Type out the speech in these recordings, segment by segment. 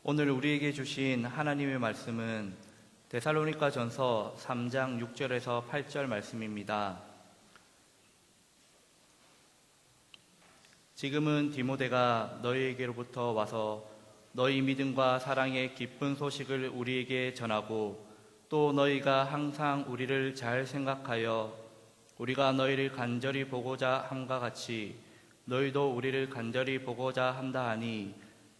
오늘 우리에게 주신 하나님의 말씀은 데살로니가전서 3장 6절에서 8절 말씀입니다. 지금은 디모데가 너희에게로부터 와서 너희 믿음과 사랑의 기쁜 소식을 우리에게 전하고 또 너희가 항상 우리를 잘 생각하여 우리가 너희를 간절히 보고자 함과 같이 너희도 우리를 간절히 보고자 한다 하니,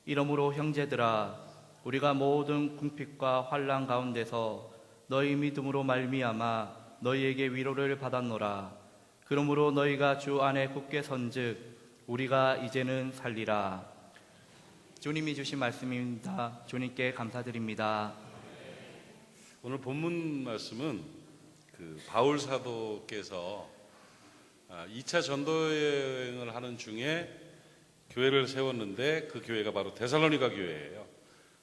이러므로 형제들아, 우리가 모든 궁핍과 환난 가운데서 너희 믿음으로 말미암아 너희에게 위로를 받았노라. 그러므로 너희가 주 안에 굳게 선즉 우리가 이제는 살리라. 주님이 주신 말씀입니다. 주님께 감사드립니다. 오늘 본문 말씀은 바울 사도께서 2차 전도 여행을 하는 중에 교회를 세웠는데 그 교회가 바로 데살로니가 교회예요.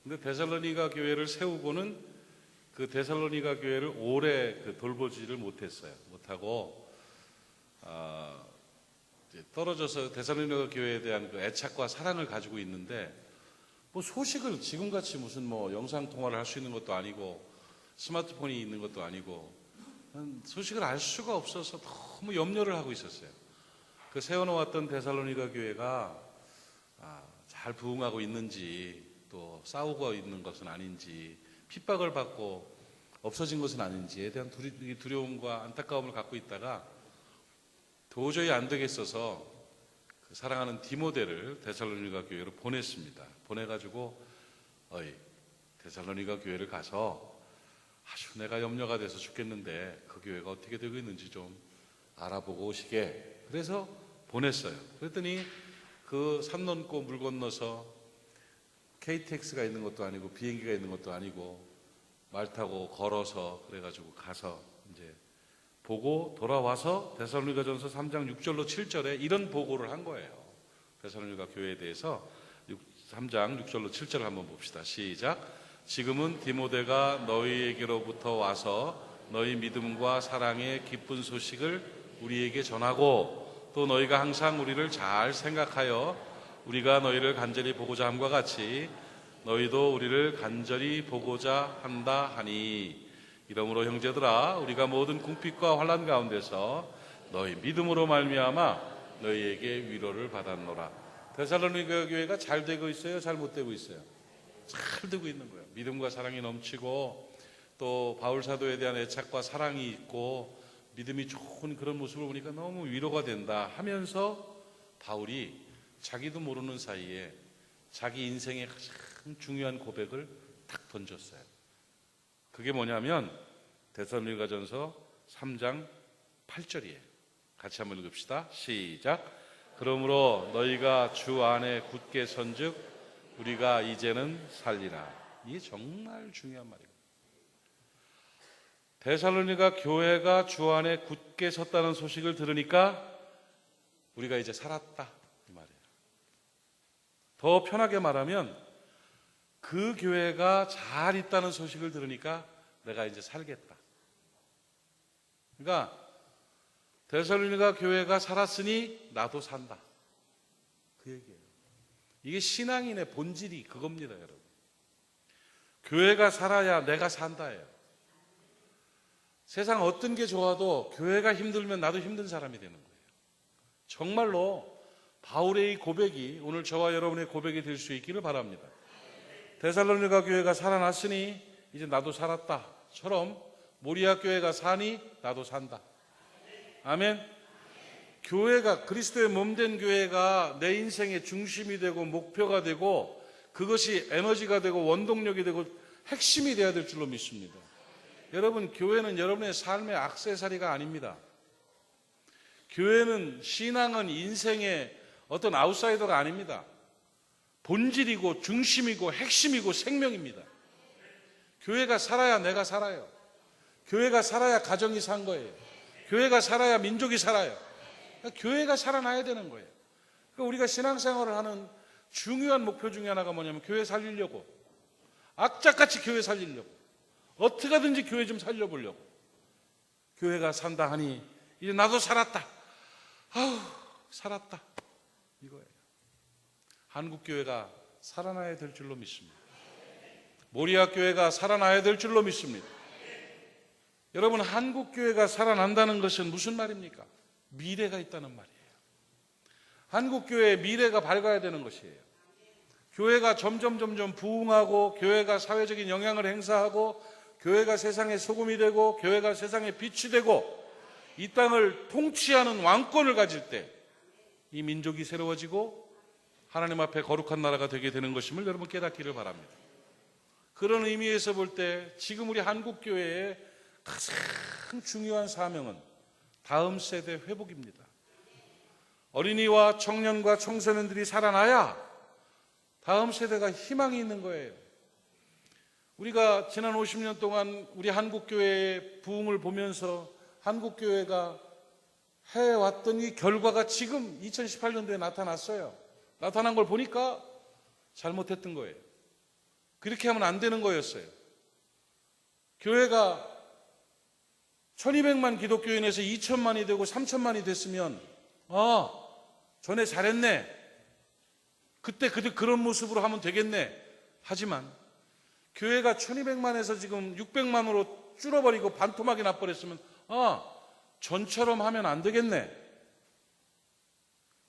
근데 데살로니가 교회를 세우고는 그 데살로니가 교회를 오래 돌보지를 못하고 이제 떨어져서 데살로니가 교회에 대한 그 애착과 사랑을 가지고 있는데, 뭐 소식을 지금같이 무슨 뭐 영상 통화를 할 수 있는 것도 아니고 스마트폰이 있는 것도 아니고 소식을 알 수가 없어서 너무 염려를 하고 있었어요. 그 세워놓았던 데살로니가 교회가 잘 부흥하고 있는지, 또 싸우고 있는 것은 아닌지, 핍박을 받고 없어진 것은 아닌지에 대한 두려움과 안타까움을 갖고 있다가 도저히 안 되겠어서 그 사랑하는 디모데를 데살로니가 교회로 보냈습니다. 보내가지고 데살로니가 교회를 가서 아주 내가 염려가 돼서 죽겠는데 그 교회가 어떻게 되고 있는지 좀 알아보고 오시게, 그래서 보냈어요. 그랬더니 그 산 넘고 물 건너서 KTX가 있는 것도 아니고 비행기가 있는 것도 아니고 말 타고 걸어서 그래가지고 가서 이제 보고 돌아와서 데살로니가전서 3장 6절로 7절에 이런 보고를 한 거예요. 데살로니가 교회에 대해서 3장 6절로 7절을 한번 봅시다. 시작. 지금은 디모데가 너희에게로부터 와서 너희 믿음과 사랑의 기쁜 소식을 우리에게 전하고 또 너희가 항상 우리를 잘 생각하여 우리가 너희를 간절히 보고자 함과 같이 너희도 우리를 간절히 보고자 한다 하니, 이러므로 형제들아, 우리가 모든 궁핍과 환난 가운데서 너희 믿음으로 말미암아 너희에게 위로를 받았노라. 데살로니가 교회가 잘 되고 있어요? 잘 못 되고 있어요? 잘 되고 있는 거예요. 믿음과 사랑이 넘치고 또 바울 사도에 대한 애착과 사랑이 있고 믿음이 좋은 그런 모습을 보니까 너무 위로가 된다 하면서 바울이 자기도 모르는 사이에 자기 인생의 가장 중요한 고백을 딱 던졌어요. 그게 뭐냐면 데살로니가전서 3장 8절이에요. 같이 한번 읽읍시다. 시작. 그러므로 너희가 주 안에 굳게 선즉 우리가 이제는 살리라. 이게 정말 중요한 말이에요. 데살로니가 교회가 주 안에 굳게 섰다는 소식을 들으니까 우리가 이제 살았다 이 말이에요. 더 편하게 말하면 그 교회가 잘 있다는 소식을 들으니까 내가 이제 살겠다. 그러니까 데살로니가 교회가 살았으니 나도 산다, 그 얘기예요. 이게 신앙인의 본질이 그겁니다, 여러분. 교회가 살아야 내가 산다예요. 세상 어떤 게 좋아도 교회가 힘들면 나도 힘든 사람이 되는 거예요. 정말로 바울의 이 고백이 오늘 저와 여러분의 고백이 될 수 있기를 바랍니다. 데살로니가 교회가 살아났으니 이제 나도 살았다처럼 모리아 교회가 사니 나도 산다. 아멘. 교회가, 그리스도의 몸된 교회가 내 인생의 중심이 되고 목표가 되고 그것이 에너지가 되고 원동력이 되고 핵심이 되어야 될 줄로 믿습니다. 여러분, 교회는 여러분의 삶의 액세서리가 아닙니다. 교회는, 신앙은 인생의 어떤 아웃사이더가 아닙니다. 본질이고 중심이고 핵심이고 생명입니다. 교회가 살아야 내가 살아요. 교회가 살아야 가정이 산 거예요. 교회가 살아야 민족이 살아요. 그러니까 교회가 살아나야 되는 거예요. 그러니까 우리가 신앙생활을 하는 중요한 목표 중에 하나가 뭐냐면 교회 살리려고, 악착같이 교회 살리려고, 어떻게 하든지 교회 좀 살려보려고. 교회가 산다 하니 이제 나도 살았다. 아우, 살았다. 이거예요. 한국교회가 살아나야 될 줄로 믿습니다. 모리아 교회가 살아나야 될 줄로 믿습니다. 여러분, 한국교회가 살아난다는 것은 무슨 말입니까? 미래가 있다는 말이에요. 한국교회의 미래가 밝아야 되는 것이에요. 교회가 점점 부흥하고, 교회가 사회적인 영향을 행사하고, 교회가 세상의 소금이 되고, 교회가 세상의 빛이 되고, 이 땅을 통치하는 왕권을 가질 때 이 민족이 새로워지고 하나님 앞에 거룩한 나라가 되게 되는 것임을 여러분 깨닫기를 바랍니다. 그런 의미에서 볼 때 지금 우리 한국교회의 가장 중요한 사명은 다음 세대 회복입니다. 어린이와 청년과 청소년들이 살아나야 다음 세대가 희망이 있는 거예요. 우리가 지난 50년 동안 우리 한국교회의 부흥을 보면서 한국교회가 해왔던 이 결과가 지금 2018년도에 나타났어요. 나타난 걸 보니까 잘못했던 거예요. 그렇게 하면 안 되는 거였어요. 교회가 1200만 기독교인에서 2000만이 되고 3000만이 됐으면 전에 잘했네. 그때 그런 모습으로 하면 되겠네. 하지만 교회가 1200만에서 지금 600만으로 줄어버리고 반토막이 나버렸으면 전처럼 하면 안 되겠네.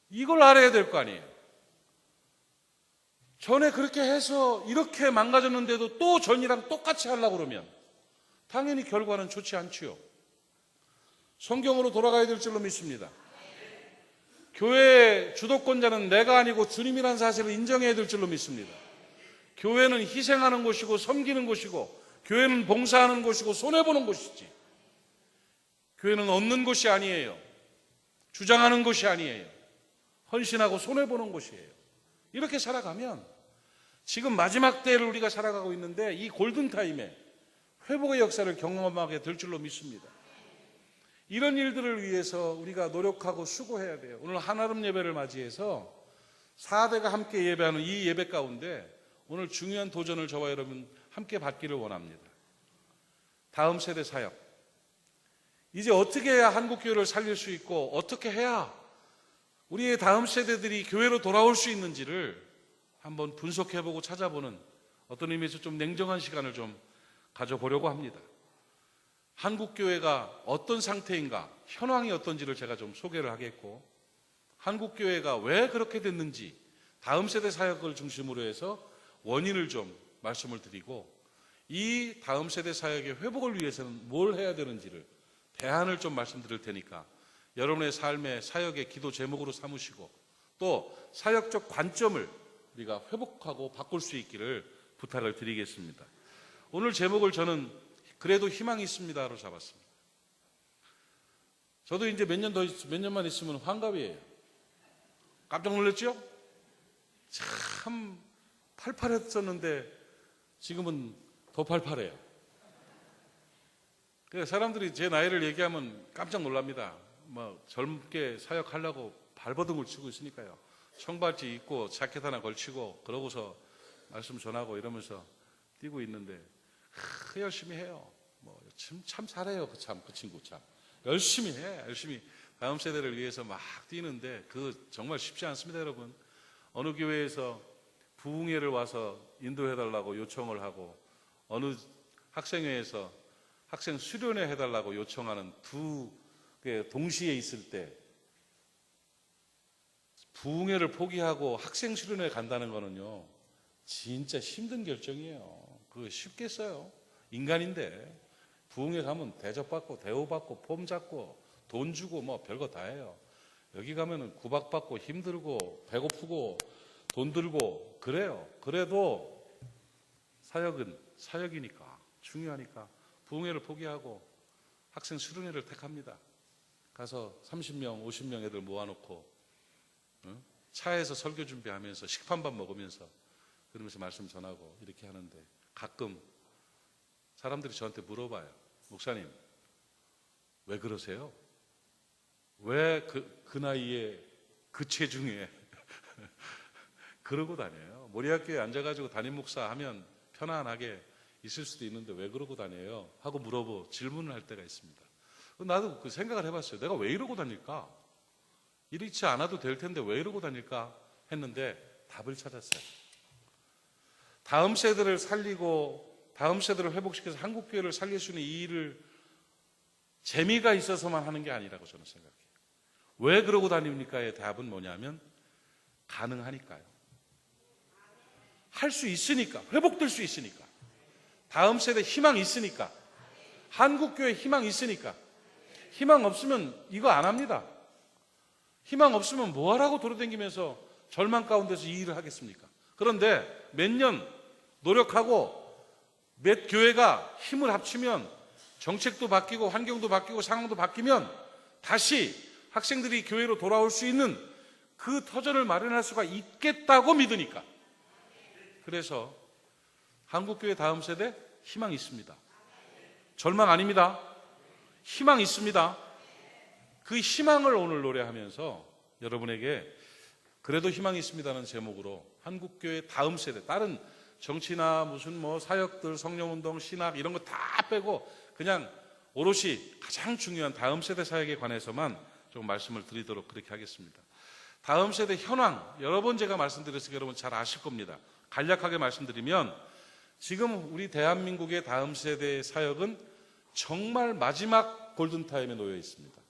이걸 알아야 될 거 아니에요. 전에 그렇게 해서 이렇게 망가졌는데도 또 전이랑 똑같이 하려고 그러면 당연히 결과는 좋지 않지요. 성경으로 돌아가야 될 줄로 믿습니다. 교회의 주도권자는 내가 아니고 주님이라는 사실을 인정해야 될 줄로 믿습니다. 교회는 희생하는 곳이고 섬기는 곳이고, 교회는 봉사하는 곳이고 손해보는 곳이지, 교회는 얻는 곳이 아니에요. 주장하는 곳이 아니에요. 헌신하고 손해보는 곳이에요. 이렇게 살아가면 지금 마지막 때를 우리가 살아가고 있는데 이 골든타임에 회복의 역사를 경험하게 될 줄로 믿습니다. 이런 일들을 위해서 우리가 노력하고 수고해야 돼요. 오늘 한아름 예배를 맞이해서 4대가 함께 예배하는 이 예배 가운데 오늘 중요한 도전을 저와 여러분 함께 받기를 원합니다. 다음 세대 사역. 이제 어떻게 해야 한국교회를 살릴 수 있고, 어떻게 해야 우리의 다음 세대들이 교회로 돌아올 수 있는지를 한번 분석해보고 찾아보는 어떤 의미에서 좀 냉정한 시간을 좀 가져보려고 합니다. 한국교회가 어떤 상태인가, 현황이 어떤지를 제가 좀 소개를 하겠고, 한국교회가 왜 그렇게 됐는지 다음 세대 사역을 중심으로 해서 원인을 좀 말씀을 드리고, 이 다음 세대 사역의 회복을 위해서는 뭘 해야 되는지를 대안을 좀 말씀드릴 테니까 여러분의 삶의 사역의 기도 제목으로 삼으시고, 또 사역적 관점을 우리가 회복하고 바꿀 수 있기를 부탁을 드리겠습니다. 오늘 제목을 저는 그래도 희망이 있습니다로 잡았습니다. 저도 이제 몇 년만 있으면 환갑이에요. 깜짝 놀랐죠? 참 팔팔했었는데 지금은 더 팔팔해요. 그래서 사람들이 제 나이를 얘기하면 깜짝 놀랍니다. 젊게 사역하려고 발버둥을 치고 있으니까요. 청바지 입고 자켓 하나 걸치고 그러고서 말씀 전하고 이러면서 뛰고 있는데 열심히 해요. 참 잘해요. 그 친구 참 열심히 해. 열심히 다음 세대를 위해서 막 뛰는데 정말 쉽지 않습니다, 여러분. 어느 교회에서 부흥회를 와서 인도해달라고 요청을 하고, 어느 학생회에서 학생 수련회 해달라고 요청하는 두 개 동시에 있을 때 부흥회를 포기하고 학생 수련회 간다는 거는요, 진짜 힘든 결정이에요. 그거 쉽겠어요? 인간인데 부흥회 가면 대접받고 대우받고 폼 잡고 돈 주고 별거 다 해요. 여기 가면은 구박받고 힘들고 배고프고 돈 들고 그래요. 그래도 사역은 사역이니까 중요하니까 부흥회를 포기하고 학생 수련회를 택합니다. 가서 30명 50명 애들 모아놓고 차에서 설교 준비하면서 식판밥 먹으면서 그러면서 말씀 전하고 이렇게 하는데, 가끔 사람들이 저한테 물어봐요. 목사님 왜 그러세요? 왜 그 나이에 그 체중에 그러고 다녀요. 모리학교에 앉아가지고 담임 목사 하면 편안하게 있을 수도 있는데 왜 그러고 다녀요? 하고 질문을 할 때가 있습니다. 나도 그 생각을 해봤어요. 내가 왜 이러고 다닐까? 이렇지 않아도 될 텐데 왜 이러고 다닐까 했는데 답을 찾았어요. 다음 세대를 살리고 다음 세대를 회복시켜서 한국교회를 살릴 수 있는 이 일을 재미가 있어서만 하는 게 아니라고 저는 생각해요. 왜 그러고 다닙니까의 답은 뭐냐면 가능하니까요. 할 수 있으니까, 회복될 수 있으니까, 다음 세대 희망이 있으니까, 한국교회 희망이 있으니까. 희망 없으면 이거 안 합니다. 희망 없으면 뭐하라고 돌아다니면서 절망 가운데서 이 일을 하겠습니까? 그런데 몇 년 노력하고 몇 교회가 힘을 합치면 정책도 바뀌고 환경도 바뀌고 상황도 바뀌면 다시 학생들이 교회로 돌아올 수 있는 그 터전을 마련할 수가 있겠다고 믿으니까. 그래서 한국교회 다음 세대 희망 있습니다. 절망 아닙니다. 희망 있습니다. 그 희망을 오늘 노래하면서 여러분에게 그래도 희망이 있습니다는 제목으로 한국교회 다음 세대, 다른 정치나 무슨 사역들, 성령운동, 신학 이런 거 다 빼고 그냥 오롯이 가장 중요한 다음 세대 사역에 관해서만 좀 말씀을 드리도록 그렇게 하겠습니다. 다음 세대 현황, 여러 번 제가 말씀드렸으니까 여러분 잘 아실 겁니다. 간략하게 말씀드리면 지금 우리 대한민국의 다음 세대의 사역은 정말 마지막 골든타임에 놓여 있습니다.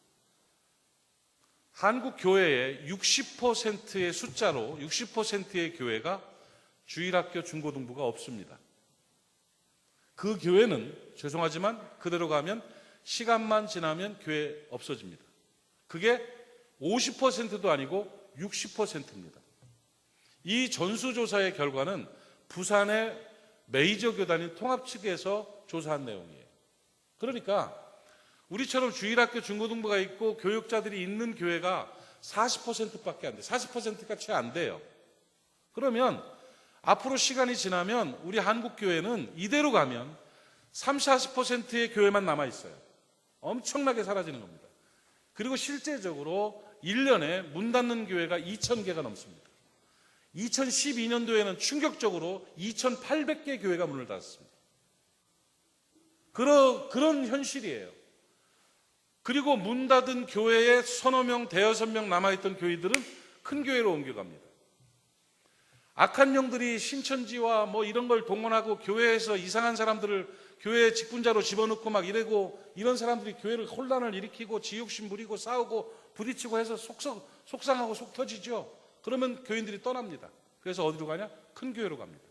한국 교회의 60%의 숫자로 60%의 교회가 주일학교 중고등부가 없습니다. 그 교회는 죄송하지만 그대로 가면 시간만 지나면 교회 없어집니다. 그게 50%도 아니고 60%입니다. 이 전수조사의 결과는 부산의 메이저 교단인 통합 측에서 조사한 내용이에요. 그러니까 우리처럼 주일학교 중고등부가 있고 교육자들이 있는 교회가 40%밖에 안 돼요. 40%가 채 안 돼요. 그러면 앞으로 시간이 지나면 우리 한국교회는 이대로 가면 30, 40%의 교회만 남아있어요. 엄청나게 사라지는 겁니다. 그리고 실제적으로 1년에 문 닫는 교회가 2,000개가 넘습니다. 2012년도에는 충격적으로 2,800개 교회가 문을 닫았습니다. 그런 현실이에요. 그리고 문 닫은 교회에 서너 명, 대여섯 명 남아있던 교회들은 큰 교회로 옮겨갑니다. 악한 영들이 신천지와 이런 걸 동원하고 교회에서 이상한 사람들을 교회 직분자로 집어넣고 막 이러고 이런 사람들이 교회를 혼란을 일으키고 지욕심 부리고 싸우고 부딪히고 해서 속상하고 속 터지죠. 그러면 교인들이 떠납니다. 그래서 어디로 가냐? 큰 교회로 갑니다.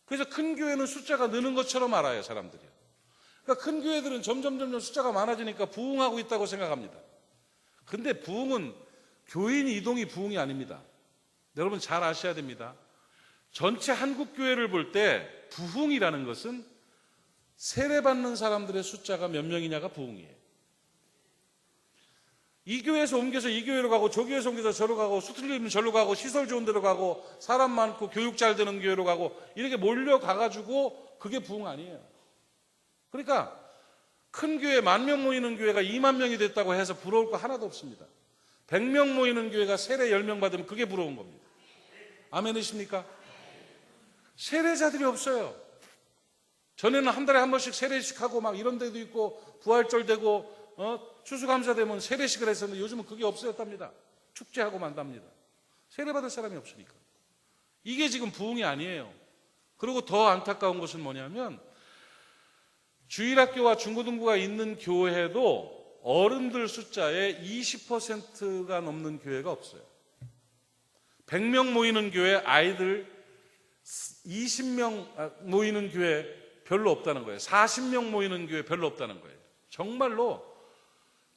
그래서 큰 교회는 숫자가 느는 것처럼 알아요, 사람들이요. 그러니까 큰 교회들은 점점 숫자가 많아지니까 부흥하고 있다고 생각합니다. 근데 부흥은 교인 이동이 부흥이 아닙니다. 여러분 잘 아셔야 됩니다. 전체 한국교회를 볼 때 부흥이라는 것은 세례받는 사람들의 숫자가 몇 명이냐가 부흥이에요. 이 교회에서 옮겨서 이 교회로 가고 저 교회에서 옮겨서 저로 가고 수틀리면 저로 가고 시설 좋은 데로 가고 사람 많고 교육 잘 되는 교회로 가고 이렇게 몰려가가지고 그게 부흥 아니에요. 그러니까 큰 교회 10,000명 모이는 교회가 20,000명이 됐다고 해서 부러울 거 하나도 없습니다. 100명 모이는 교회가 세례 10명 받으면 그게 부러운 겁니다. 아멘이십니까? 세례자들이 없어요. 전에는 한 달에 한 번씩 세례식 하고 막 이런 데도 있고 부활절 되고 추수감사 되면 세례식을 했었는데 요즘은 그게 없어졌답니다. 축제하고 만답니다. 세례받을 사람이 없으니까. 이게 지금 부흥이 아니에요. 그리고 더 안타까운 것은 뭐냐면 주일학교와 중고등부가 있는 교회도 어른들 숫자의 20%가 넘는 교회가 없어요. 100명 모이는 교회 아이들 20명 모이는 교회 별로 없다는 거예요. 40명 모이는 교회 별로 없다는 거예요. 정말로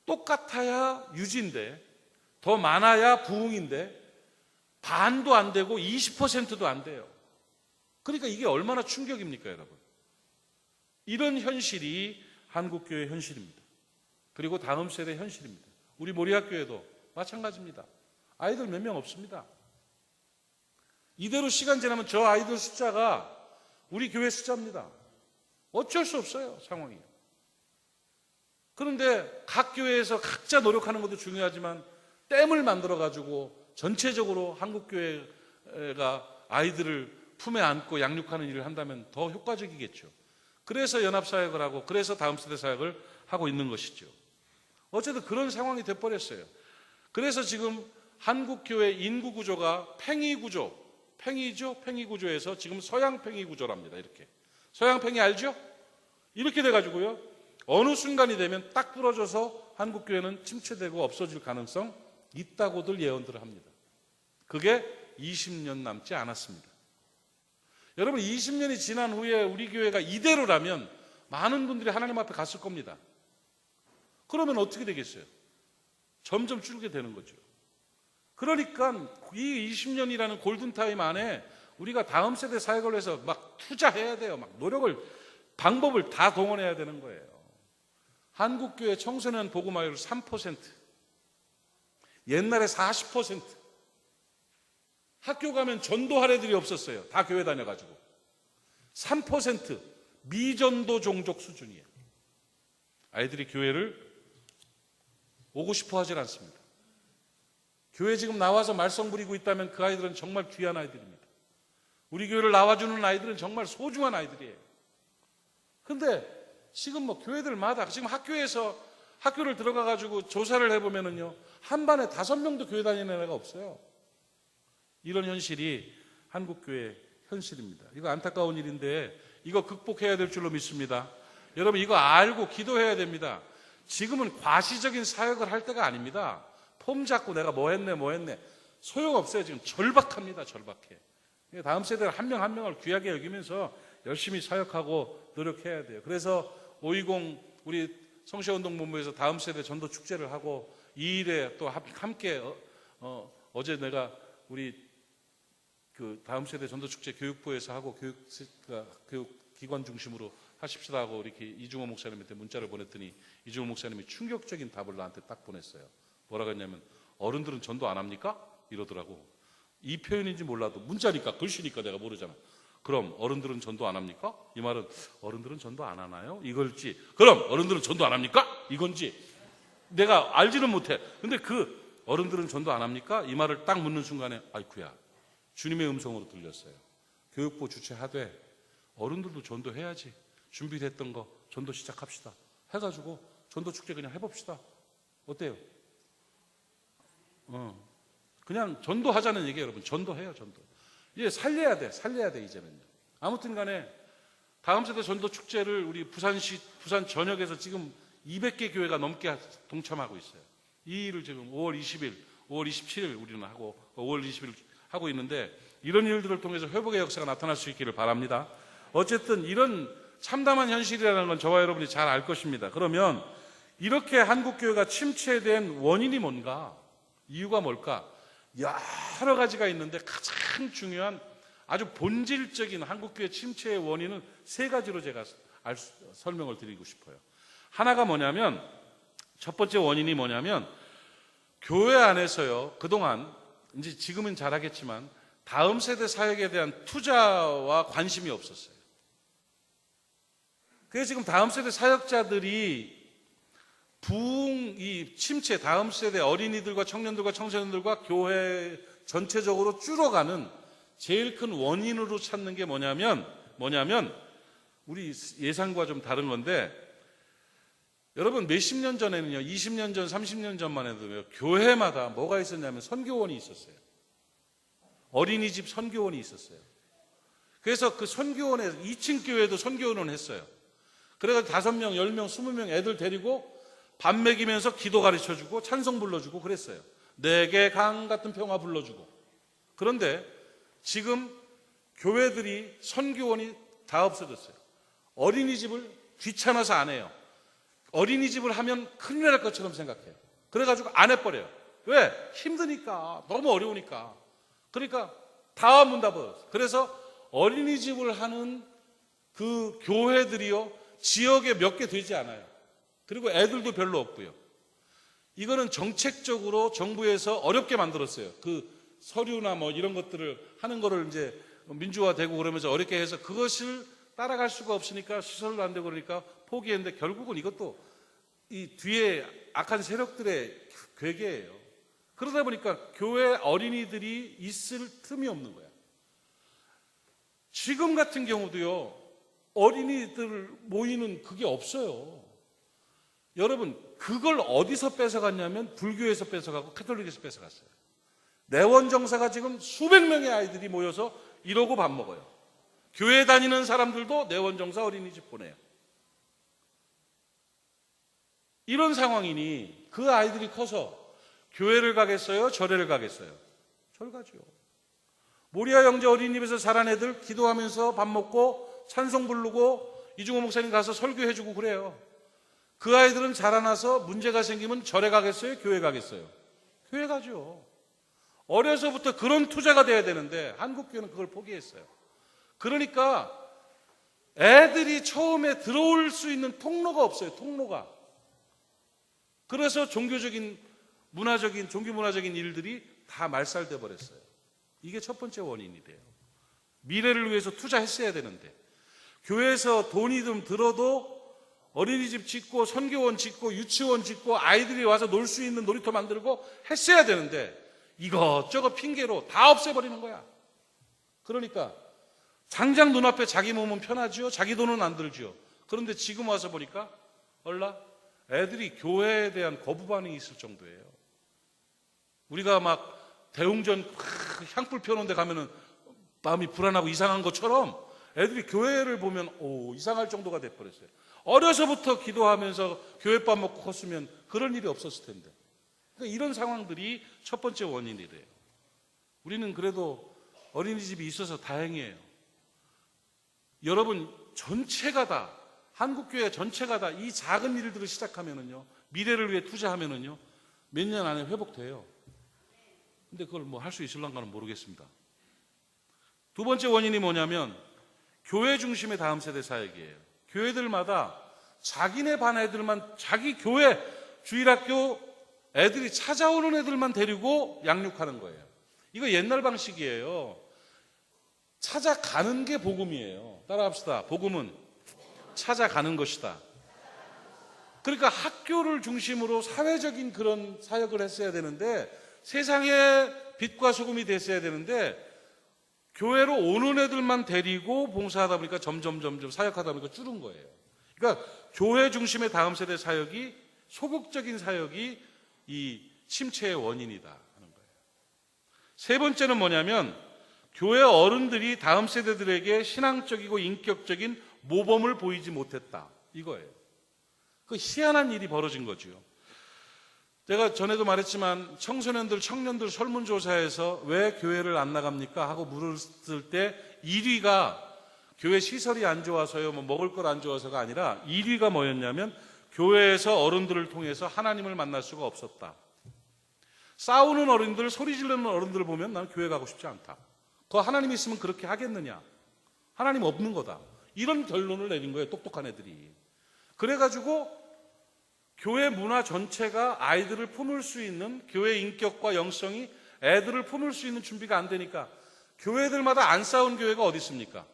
똑같아야 유지인데 더 많아야 부흥인데 반도 안 되고 20%도 안 돼요. 그러니까 이게 얼마나 충격입니까, 여러분? 이런 현실이 한국교회 현실입니다. 그리고 다음 세대 현실입니다. 우리 모리학교에도 마찬가지입니다. 아이들 몇 명 없습니다. 이대로 시간 지나면 저 아이들 숫자가 우리 교회 숫자입니다. 어쩔 수 없어요, 상황이. 그런데 각 교회에서 각자 노력하는 것도 중요하지만 댐을 만들어가지고 전체적으로 한국교회가 아이들을 품에 안고 양육하는 일을 한다면 더 효과적이겠죠. 그래서 연합사역을 하고 그래서 다음 세대 사역을 하고 있는 것이죠. 어쨌든 그런 상황이 돼버렸어요. 그래서 지금 한국교회 인구구조가 팽이구조, 팽이구조에서 지금 서양팽이구조랍니다. 이렇게. 서양팽이 알죠? 이렇게 돼가지고요. 어느 순간이 되면 딱 부러져서 한국교회는 침체되고 없어질 가능성 있다고들 예언들을 합니다. 그게 20년 남지 않았습니다. 여러분 20년이 지난 후에 우리 교회가 이대로라면 많은 분들이 하나님 앞에 갔을 겁니다. 그러면 어떻게 되겠어요? 점점 줄게 되는 거죠. 그러니까 이 20년이라는 골든타임 안에 우리가 다음 세대 사역을 해서 막 투자해야 돼요. 막 노력을, 방법을 다 동원해야 되는 거예요. 한국교회 청소년 복음화율 3%, 옛날에 40%. 학교 가면 전도할 애들이 없었어요. 다 교회 다녀가지고. 3% 미전도 종족 수준이에요. 아이들이 교회를 오고 싶어 하질 않습니다. 교회 지금 나와서 말썽 부리고 있다면 그 아이들은 정말 귀한 아이들입니다. 우리 교회를 나와주는 아이들은 정말 소중한 아이들이에요. 근데 지금 뭐 교회들마다 지금 학교를 들어가가지고 조사를 해보면은요, 한 반에 5명도 교회 다니는 애가 없어요. 이런 현실이 한국교회 현실입니다. 이거 안타까운 일인데 이거 극복해야 될 줄로 믿습니다. 여러분 이거 알고 기도해야 됩니다. 지금은 과시적인 사역을 할 때가 아닙니다. 폼 잡고 내가 뭐 했네 소용없어요. 지금 절박합니다. 절박해. 다음 세대를 한 명 한 명을 귀하게 여기면서 열심히 사역하고 노력해야 돼요. 그래서 520 우리 성시운동본부에서 다음 세대 전도 축제를 하고 이 일에 또 함께 어제 내가 우리 그 다음 세대 전도 축제 교육부에서 하고 교육기관 중심으로 하십시다 하고 이렇게 이중호 목사님한테 문자를 보냈더니 이중호 목사님이 충격적인 답을 나한테 딱 보냈어요. 뭐라고 했냐면 어른들은 전도 안 합니까? 이러더라고. 이 표현인지 몰라도 문자니까 글씨니까 내가 모르잖아. 그럼 어른들은 전도 안 합니까? 이 말은 어른들은 전도 안 하나요? 이걸지. 그럼 어른들은 전도 안 합니까? 이건지. 내가 알지는 못해. 근데 그 어른들은 전도 안 합니까? 이 말을 딱 묻는 순간에 아이쿠야 주님의 음성으로 들렸어요. 교육부 주최하되 어른들도 전도해야지. 준비됐던 거 전도 시작합시다. 해가지고 전도 축제 그냥 해봅시다. 어때요? 그냥 전도하자는 얘기예요, 여러분. 전도해요, 전도. 이제 살려야 돼, 이제는요. 아무튼 간에 다음 세대 전도 축제를 우리 부산 전역에서 지금 200개 교회가 넘게 동참하고 있어요. 이 일을 지금 5월 20일, 5월 27일 우리는 하고 5월 20일 하고 있는데 이런 일들을 통해서 회복의 역사가 나타날 수 있기를 바랍니다. 어쨌든 이런 참담한 현실이라는 건 저와 여러분이 잘 알 것입니다. 그러면 이렇게 한국교회가 침체된 원인이 뭔가? 이유가 뭘까? 여러 가지가 있는데 가장 중요한 아주 본질적인 한국교회 침체의 원인은 3가지로 제가 설명을 드리고 싶어요. 하나가 뭐냐면 첫 번째 원인이 뭐냐면 교회 안에서요 그동안 이제 지금은 잘하겠지만 다음 세대 사역에 대한 투자와 관심이 없었어요. 그래서 지금 다음 세대 사역자들이 이 침체, 다음 세대 어린이들과 청년들과 청소년들과 교회 전체적으로 줄어가는 제일 큰 원인으로 찾는 게 뭐냐면 우리 예상과 좀 다른 건데 여러분 몇십 년 전에는요 20년 전 30년 전만 해도요 교회마다 뭐가 있었냐면 선교원이 있었어요. 어린이집 선교원이 있었어요. 그래서 그 선교원에 2층 교회도 선교원을 했어요. 그래서 5명, 10명, 20명 애들 데리고 밥 먹이면서 기도 가르쳐주고 찬송 불러주고 그랬어요. 내게 강 같은 평화 불러주고. 그런데 지금 교회들이 선교원이 다 없어졌어요. 어린이집을 귀찮아서 안 해요. 어린이집을 하면 큰일 날 것처럼 생각해요. 그래가지고 안 해버려요. 왜? 힘드니까. 너무 어려우니까. 그러니까 다 문 닫아버렸어요. 그래서 어린이집을 하는 그 교회들이요 지역에 몇 개 되지 않아요. 그리고 애들도 별로 없고요. 이거는 정책적으로 정부에서 어렵게 만들었어요. 그 서류나 뭐 이런 것들을 하는 거를 이제 민주화되고 그러면서 어렵게 해서 그것을 따라갈 수가 없으니까 시설도 안 되고 그러니까 포기했는데 결국은 이 뒤에 악한 세력들의 괴계예요. 그러다 보니까 교회 어린이들이 있을 틈이 없는 거야. 지금 같은 경우도요, 어린이들 모이는 그게 없어요. 여러분, 그걸 어디서 뺏어갔냐면 불교에서 뺏어가고 카톨릭에서 뺏어갔어요. 내원정사가 지금 수백 명의 아이들이 모여서 이러고 밥 먹어요. 교회 다니는 사람들도 내원정사 어린이집 보내요. 이런 상황이니 그 아이들이 커서 교회를 가겠어요? 절에를 가겠어요? 절 가죠. 모리아 영재 어린이집에서 자란 애들 기도하면서 밥 먹고 찬송 부르고 이중호 목사님 가서 설교해주고 그래요. 그 아이들은 자라나서 문제가 생기면 절에 가겠어요? 교회 가겠어요? 교회 가죠. 어려서부터 그런 투자가 돼야 되는데 한국교회는 그걸 포기했어요. 그러니까 애들이 처음에 들어올 수 있는 통로가 없어요. 통로가. 그래서 종교문화적인 일들이 다 말살돼 버렸어요. 이게 첫 번째 원인이 돼요. 미래를 위해서 투자했어야 되는데 교회에서 돈이 좀 들어도 어린이집 짓고 선교원 짓고 유치원 짓고 아이들이 와서 놀 수 있는 놀이터 만들고 했어야 되는데 이것저것 핑계로 다 없애버리는 거야. 그러니까 당장 눈앞에 자기 몸은 편하지요. 자기 돈은 안 들지요. 그런데 지금 와서 보니까 얼라 애들이 교회에 대한 거부 반응이 있을 정도예요. 우리가 막 대웅전 향불 펴놓은 데 가면은 마음이 불안하고 이상한 것처럼 애들이 교회를 보면 이상할 정도가 돼버렸어요. 어려서부터 기도하면서 교회밥 먹고 컸으면 그런 일이 없었을 텐데. 그러니까 이런 상황들이 첫 번째 원인이 돼요. 우리는 그래도 어린이집이 있어서 다행이에요. 여러분 전체가 다, 한국교회 전체가 다 이 작은 일들을 시작하면은요, 미래를 위해 투자하면은요, 몇 년 안에 회복돼요. 근데 그걸 뭐 할 수 있을런가는 모르겠습니다. 두 번째 원인이 뭐냐면 교회 중심의 다음 세대 사역이에요. 교회들마다 자기네 반 애들만, 자기 교회 주일학교 애들이 찾아오는 애들만 데리고 양육하는 거예요. 이거 옛날 방식이에요. 찾아가는 게 복음이에요. 따라합시다. 복음은 찾아가는 것이다. 그러니까 학교를 중심으로 사회적인 그런 사역을 했어야 되는데, 세상의 빛과 소금이 됐어야 되는데, 교회로 오는 애들만 데리고 봉사하다 보니까 점점 사역하다 보니까 줄은 거예요. 그러니까 교회 중심의 다음 세대 사역이, 소극적인 사역이 이 침체의 원인이다 하는 거예요. 세 번째는 뭐냐면 교회 어른들이 다음 세대들에게 신앙적이고 인격적인 모범을 보이지 못했다, 이거예요. 그 희한한 일이 벌어진 거죠. 제가 전에도 말했지만 청소년들, 청년들 설문조사에서 왜 교회를 안 나갑니까? 하고 물었을 때 1위가 교회 시설이 안 좋아서요, 뭐 먹을 걸 안 좋아서가 아니라 1위가 뭐였냐면 교회에서 어른들을 통해서 하나님을 만날 수가 없었다. 싸우는 어른들, 소리 지르는 어른들을 보면 난 교회 가고 싶지 않다. 그 하나님 있으면 그렇게 하겠느냐? 하나님 없는 거다. 이런 결론을 내린 거예요, 똑똑한 애들이. 그래가지고 교회 문화 전체가 아이들을 품을 수 있는, 교회 인격과 영성이 애들을 품을 수 있는 준비가 안 되니까, 교회들마다 안 싸운 교회가 어디 있습니까?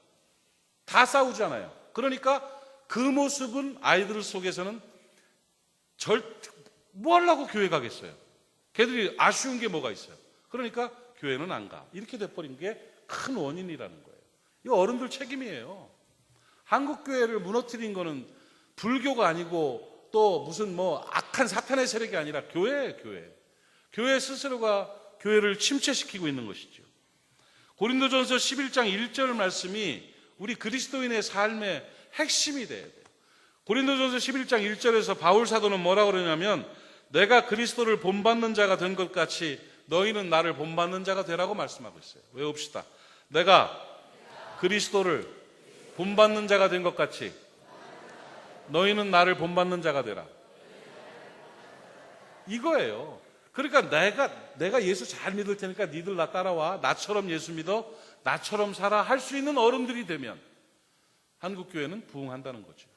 다 싸우잖아요. 그러니까 그 모습은 아이들 속에서는 뭐 하려고 교회 가겠어요? 걔들이 아쉬운 게 뭐가 있어요? 그러니까 교회는 안 가. 이렇게 돼버린 게 큰 원인이라는 거예요. 이거 어른들 책임이에요. 한국 교회를 무너뜨린 거는 불교가 아니고 또 무슨 뭐 악한 사탄의 세력이 아니라 교회예요, 교회. 교회 스스로가 교회를 침체시키고 있는 것이죠. 고린도전서 11장 1절 말씀이 우리 그리스도인의 삶의 핵심이 돼야 돼요. 고린도전서 11장 1절에서 바울 사도는 뭐라고 그러냐면, 내가 그리스도를 본받는 자가 된 것 같이 너희는 나를 본받는 자가 되라고 말씀하고 있어요. 외웁시다. 내가 그리스도를 본받는 자가 된 것 같이 너희는 나를 본받는 자가 되라. 이거예요. 그러니까 내가 예수 잘 믿을 테니까 니들 나 따라와. 나처럼 예수 믿어. 나처럼 살아. 할 수 있는 어른들이 되면 한국교회는 부흥한다는 거죠.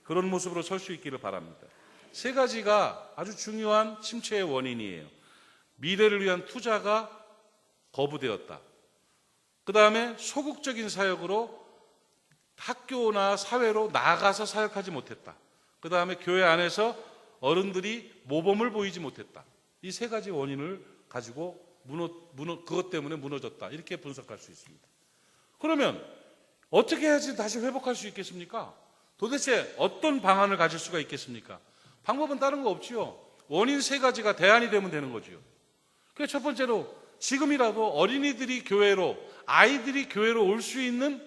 그런 모습으로 설 수 있기를 바랍니다. 세 가지가 아주 중요한 침체의 원인이에요. 미래를 위한 투자가 거부되었다. 그 다음에 소극적인 사역으로 학교나 사회로 나가서 사역하지 못했다. 그 다음에 교회 안에서 어른들이 모범을 보이지 못했다. 이 세 가지 원인을 가지고 그것 때문에 무너졌다. 이렇게 분석할 수 있습니다. 그러면 어떻게 해야지 다시 회복할 수 있겠습니까? 도대체 어떤 방안을 가질 수가 있겠습니까? 방법은 다른 거 없지요. 원인 세 가지가 대안이 되면 되는 거지요. 그래서 첫 번째로 지금이라도 어린이들이 교회로, 아이들이 교회로 올 수 있는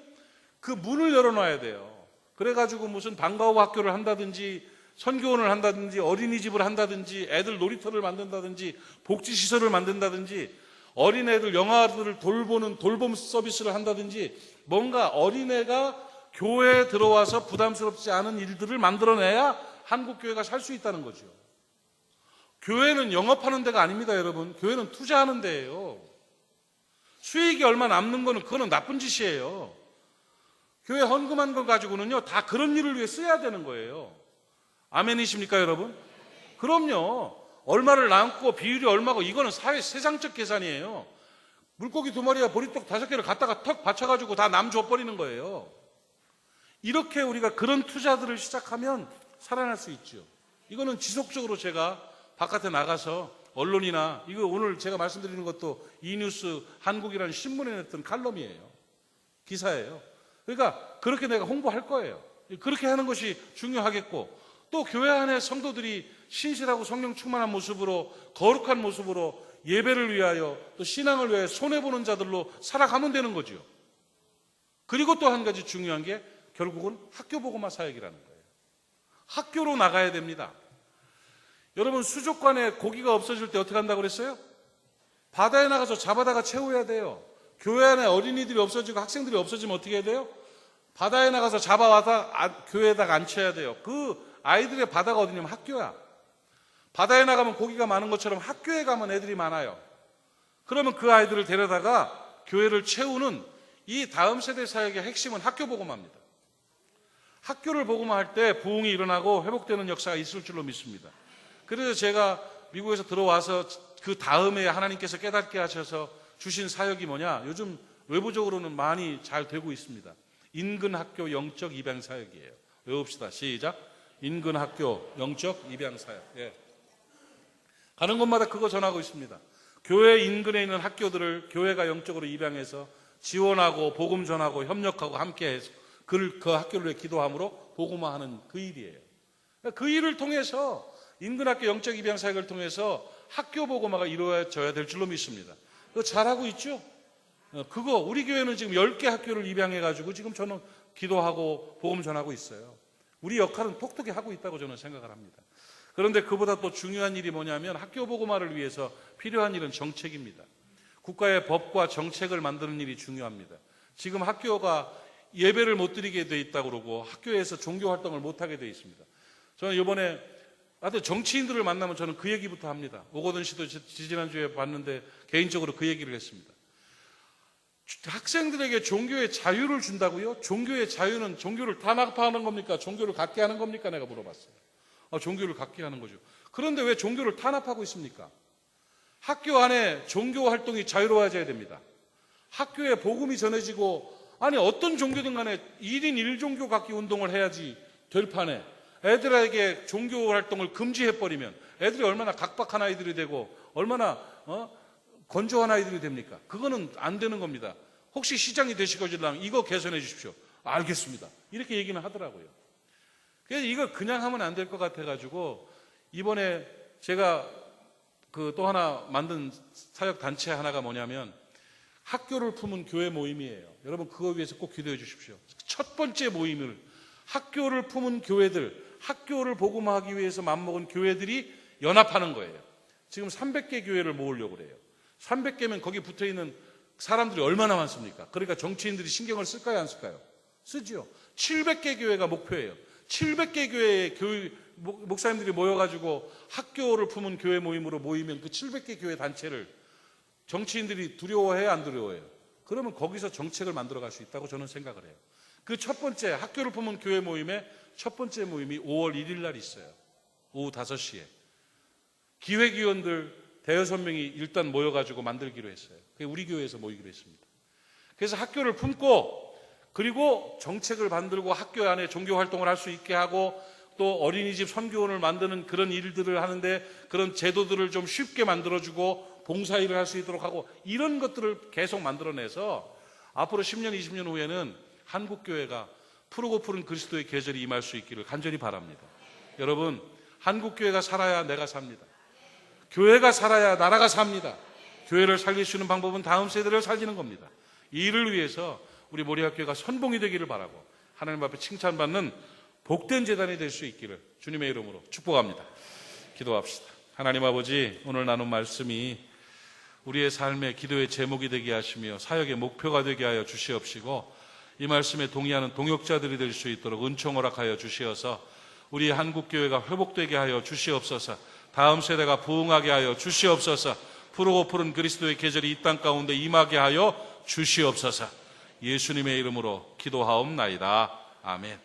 그 문을 열어놔야 돼요. 그래가지고 무슨 방과후 학교를 한다든지 선교원을 한다든지 어린이집을 한다든지 애들 놀이터를 만든다든지 복지시설을 만든다든지 어린애들 영아들을 돌보는 돌봄 서비스를 한다든지 뭔가 어린애가 교회에 들어와서 부담스럽지 않은 일들을 만들어내야 한국교회가 살 수 있다는 거죠. 교회는 영업하는 데가 아닙니다, 여러분. 교회는 투자하는 데예요. 수익이 얼마 남는 거는 그거는 나쁜 짓이에요. 교회 헌금한 걸 가지고는요, 다 그런 일을 위해 써야 되는 거예요. 아멘이십니까, 여러분? 그럼요. 얼마를 남고 비율이 얼마고 이거는 세상적 계산이에요. 물고기 2마리와 보리떡 5개를 갖다가 턱 받쳐가지고 다 남 줘버리는 거예요. 이렇게 우리가 그런 투자들을 시작하면 살아날 수 있죠. 이거는 지속적으로 제가 바깥에 나가서 언론이나 이거 오늘 제가 말씀드리는 것도 이뉴스 한국이라는 신문에 냈던 칼럼이에요. 기사예요. 그러니까 그렇게 내가 홍보할 거예요. 그렇게 하는 것이 중요하겠고 또 교회 안에 성도들이 신실하고 성령 충만한 모습으로 거룩한 모습으로 예배를 위하여 또 신앙을 위하여 손해보는 자들로 살아가면 되는 거죠. 그리고 또 한 가지 중요한 게 결국은 학교 복음화 사역이라는 거예요. 학교로 나가야 됩니다. 여러분 수족관에 고기가 없어질 때 어떻게 한다고 그랬어요? 바다에 나가서 잡아다가 채워야 돼요. 교회 안에 어린이들이 없어지고 학생들이 없어지면 어떻게 해야 돼요? 바다에 나가서 잡아와서 교회에다가 앉혀야 돼요. 그 아이들의 바다가 어디냐면 학교야. 바다에 나가면 고기가 많은 것처럼 학교에 가면 애들이 많아요. 그러면 그 아이들을 데려다가 교회를 채우는 이 다음 세대 사역의 핵심은 학교 복음화입니다. 학교를 복음화할 때 부흥이 일어나고 회복되는 역사가 있을 줄로 믿습니다. 그래서 제가 미국에서 들어와서 그 다음에 하나님께서 깨닫게 하셔서 주신 사역이 뭐냐? 요즘 외부적으로는 많이 잘 되고 있습니다. 인근학교 영적 입양 사역이에요. 외웁시다. 시작. 인근학교 영적 입양 사역. 예. 가는 곳마다 그거 전하고 있습니다. 교회 인근에 있는 학교들을 교회가 영적으로 입양해서 지원하고 복음 전하고 협력하고 함께해서 그 학교를 위해 기도함으로 복음화하는 그 일이에요. 그 일을 통해서 인근학교 영적 입양 사역을 통해서 학교 복음화가 이루어져야 될 줄로 믿습니다. 그거 잘하고 있죠? 그거 우리 교회는 지금 10개 학교를 입양해가지고 지금 저는 기도하고 복음 전하고 있어요. 우리 역할은 톡톡히 하고 있다고 저는 생각을 합니다. 그런데 그보다 또 중요한 일이 뭐냐면 학교 복음화를 위해서 필요한 일은 정책입니다. 국가의 법과 정책을 만드는 일이 중요합니다. 지금 학교가 예배를 못 드리게 돼 있다고 그러고 학교에서 종교 활동을 못 하게 돼 있습니다. 저는 이번에 하여튼 정치인들을 만나면 저는 그 얘기부터 합니다. 오거돈 씨도 지지난주에 봤는데 개인적으로 그 얘기를 했습니다. 학생들에게 종교의 자유를 준다고요? 종교의 자유는 종교를 탄압하는 겁니까? 종교를 갖게 하는 겁니까? 내가 물어봤어요. 종교를 갖게 하는 거죠. 그런데 왜 종교를 탄압하고 있습니까? 학교 안에 종교 활동이 자유로워져야 됩니다. 학교에 복음이 전해지고 아니 어떤 종교든 간에 1인 1종교 갖기 운동을 해야지 될 판에 애들에게 종교 활동을 금지해버리면 애들이 얼마나 각박한 아이들이 되고 얼마나 건조한 아이들이 됩니까? 그거는 안 되는 겁니다. 혹시 시장이 되시려면 이거 개선해 주십시오. 알겠습니다. 이렇게 얘기는 하더라고요. 그래서 이거 그냥 하면 안 될 것 같아가지고 이번에 제가 또 하나 만든 사역 단체 하나가 뭐냐면 학교를 품은 교회 모임이에요. 여러분 그거 위해서 꼭 기도해 주십시오. 첫 번째 모임을 학교를 품은 교회들, 학교를 복음화하기 위해서 맘먹은 교회들이 연합하는 거예요. 지금 300개 교회를 모으려고 그래요. 300개면 거기 붙어있는 사람들이 얼마나 많습니까? 그러니까 정치인들이 신경을 쓸까요, 안 쓸까요? 쓰지요. 700개 교회가 목표예요. 700개 교회의 목사님들이 모여가지고 학교를 품은 교회 모임으로 모이면 그 700개 교회 단체를 정치인들이 두려워해요, 안 두려워해요? 그러면 거기서 정책을 만들어갈 수 있다고 저는 생각을 해요. 그 첫 번째 학교를 품은 교회 모임의 첫 번째 모임이 5월 1일 날 있어요. 오후 5시에. 기획위원들 5-6명이 일단 모여가지고 만들기로 했어요. 그게 우리 교회에서 모이기로 했습니다. 그래서 학교를 품고 그리고 정책을 만들고 학교 안에 종교 활동을 할 수 있게 하고 또 어린이집 선교원을 만드는 그런 일들을 하는데 그런 제도들을 좀 쉽게 만들어주고 봉사일을 할 수 있도록 하고 이런 것들을 계속 만들어내서 앞으로 10년, 20년 후에는 한국교회가 푸르고 푸른 그리스도의 계절이 임할 수 있기를 간절히 바랍니다. 여러분, 한국교회가 살아야 내가 삽니다. 교회가 살아야 나라가 삽니다. 교회를 살릴 수 있는 방법은 다음 세대를 살리는 겁니다. 이 일을 위해서 우리 모리아교회가 선봉이 되기를 바라고 하나님 앞에 칭찬받는 복된 재단이 될 수 있기를 주님의 이름으로 축복합니다. 기도합시다. 하나님 아버지, 오늘 나눈 말씀이 우리의 삶의 기도의 제목이 되게 하시며 사역의 목표가 되게 하여 주시옵시고 이 말씀에 동의하는 동역자들이 될 수 있도록 은총 허락하여 주시어서 우리 한국교회가 회복되게 하여 주시옵소서. 다음 세대가 부흥하게 하여 주시옵소서. 푸르고 푸른 그리스도의 계절이 이 땅 가운데 임하게 하여 주시옵소서. 예수님의 이름으로 기도하옵나이다. 아멘.